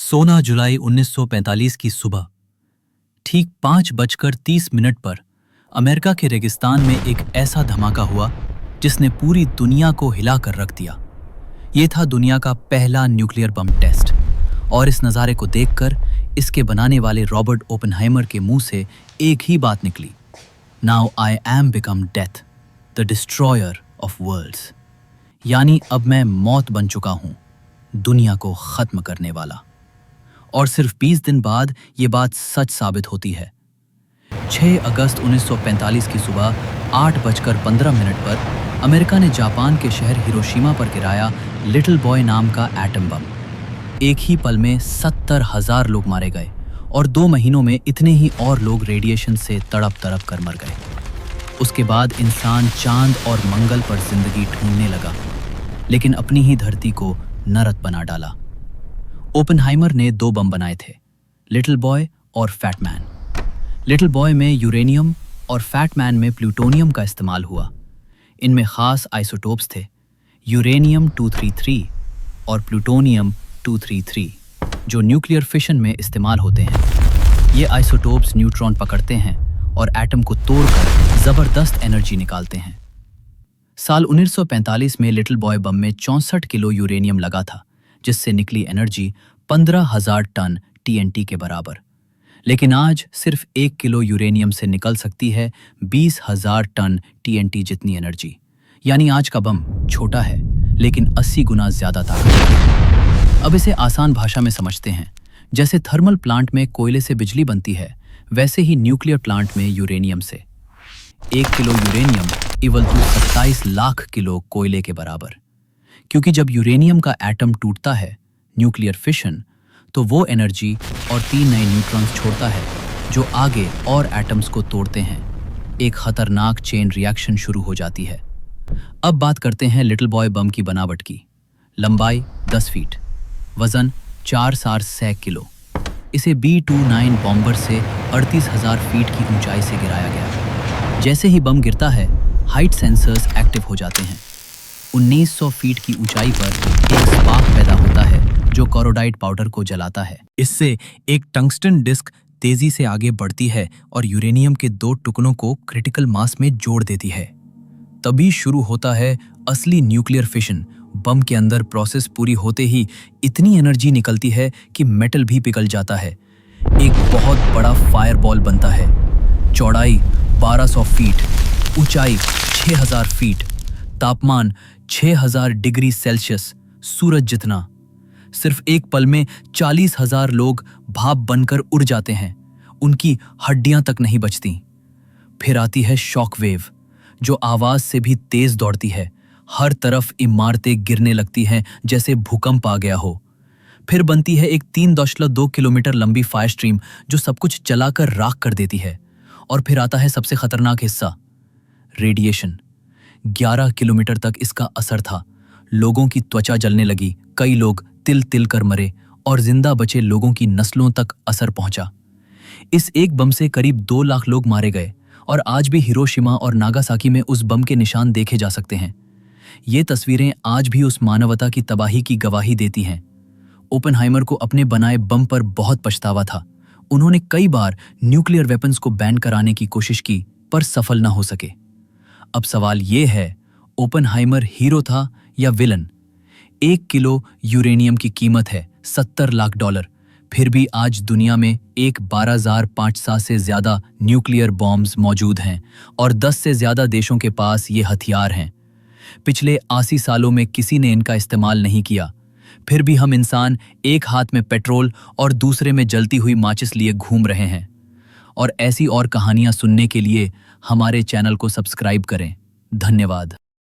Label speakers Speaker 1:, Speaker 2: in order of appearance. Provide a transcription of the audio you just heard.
Speaker 1: 16 जुलाई 1945 की सुबह ठीक 5:30 पर अमेरिका के रेगिस्तान में एक ऐसा धमाका हुआ जिसने पूरी दुनिया को हिला कर रख दिया। ये था दुनिया का पहला न्यूक्लियर बम टेस्ट और इस नज़ारे को देखकर इसके बनाने वाले रॉबर्ट ओपेनहाइमर के मुंह से एक ही बात निकली, now I am become death the destroyer of worlds. यानी अब मैं मौत बन चुका हूं, दुनिया को खत्म करने वाला। और सिर्फ 20 दिन बाद ये बात सच साबित होती है। 6 अगस्त 1945 की सुबह 8:15 पर अमेरिका ने जापान के शहर हिरोशिमा पर गिराया लिटिल बॉय नाम का एटम बम। एक ही पल में 70,000 लोग मारे गए और 2 महीनों में इतने ही और लोग रेडिएशन से तड़प कर मर गए। उसके बाद इंसान चांद और मंगल पर जिंदगी ढूंढने लगा, लेकिन अपनी ही धरती को नरक बना डाला। ओपेनहाइमर ने 2 बम बनाए थे, लिटिल बॉय और फैट मैन। लिटिल बॉय में यूरेनियम और फैट मैन में प्लूटोनियम का इस्तेमाल हुआ। इनमें खास आइसोटोप्स थे, यूरेनियम 233 और प्लूटोनियम 233, जो न्यूक्लियर फिशन में इस्तेमाल होते हैं। ये आइसोटोप्स न्यूट्रॉन पकड़ते हैं और एटम को तोड़कर जबरदस्त एनर्जी निकालते हैं। साल 1945 में लिटिल बॉय बम में 64 किलो यूरेनियम लगा था, जिससे निकली एनर्जी 15,000 टन TNT के बराबर। लेकिन आज सिर्फ 1 किलो यूरेनियम से निकल सकती है 20,000 टन TNT जितनी एनर्जी। यानी आज का बम छोटा है, लेकिन 80 गुना ज्यादा ताकत है। अब इसे आसान भाषा में समझते हैं। जैसे थर्मल प्लांट में कोयले से बिजली बनती है, वैसे ही न्यूक्लियर प्लांट में यूरेनियम से। 1 kilo uranium equal to 27 lakh kilo कोयले के बराबर। क्योंकि जब यूरेनियम का एटम टूटता है, न्यूक्लियर फिशन, तो वो एनर्जी और 3 नए न्यूट्रॉन्स छोड़ता है, जो आगे और एटम्स को तोड़ते हैं। एक खतरनाक चेन रिएक्शन शुरू हो जाती है। अब बात करते हैं लिटिल बॉय बम की बनावट की। लंबाई 10 फीट, वजन 4,600 किलो। इसे B-29 बॉम्बर से 38,000 फीट की ऊंचाई से गिराया गया। जैसे ही बम गिरता है, हाइट सेंसर्स एक्टिव हो जाते हैं। 1900 फीट की ऊंचाई पर एक स्पार्क पैदा होता है, जो कोरोडाइट पाउडर को जलाता है। इससे एक टंगस्टन डिस्क तेजी से आगे बढ़ती है और यूरेनियम के 2 टुकड़ों को क्रिटिकल मास में जोड़ देती है। तभी शुरू होता है असली न्यूक्लियर फिशन। बम के अंदर प्रोसेस पूरी होते ही इतनी एनर्जी निकलती है कि मेटल भी पिघल जाता है। एक बहुत बड़ा फायरबॉल बनता है। चौड़ाई 1200 फीट, ऊंचाई 6000 फीट, तापमान 6000 डिग्री सेल्सियस, सूरज जितना। सिर्फ एक पल में 40,000 लोग भाप बनकर उड़ जाते हैं। उनकी हड्डियां तक नहीं बचती। फिर आती है शॉक वेव, जो आवाज से भी तेज दौड़ती है। हर तरफ इमारतें गिरने लगती हैं, जैसे भूकंप आ गया हो। फिर बनती है एक 3.2 किलोमीटर लंबी फायर स्ट्रीम, जो सब कुछ जलाकर राख कर देती है। और फिर आता है सबसे खतरनाक हिस्सा, रेडिएशन। 11 किलोमीटर तक इसका असर था। लोगों की त्वचा जलने लगी, कई लोग तिल कर मरे और जिंदा बचे लोगों की नस्लों तक असर पहुंचा। इस एक बम से करीब 2 लाख लोग मारे गए और आज भी हिरोशिमा और नागासाकी में उस बम के निशान देखे जा सकते हैं। ये तस्वीरें आज भी उस मानवता की तबाही की गवाही देती हैं। ओपेनहाइमर को अपने बनाए बम पर बहुत पछतावा था। उन्होंने कई बार न्यूक्लियर वेपन्स को बैन कराने की कोशिश की, पर सफल न हो सके। अब सवाल ये है, ओपेनहाइमर हीरो था या विलन? 1 किलो यूरेनियम की कीमत है $70 लाख। फिर भी आज दुनिया में 12,500 से ज्यादा न्यूक्लियर बॉम्ब्स मौजूद हैं और 10 से ज्यादा देशों के पास ये हथियार हैं। पिछले 80 सालों में किसी ने इनका इस्तेमाल नहीं किया। फिर भी हम इंसान एक हाथ में पेट्रोल और दूसरे में जलती हुई माचिस लिए घूम रहे हैं। और ऐसी और कहानियां सुनने के लिए हमारे चैनल को सब्सक्राइब करें। धन्यवाद।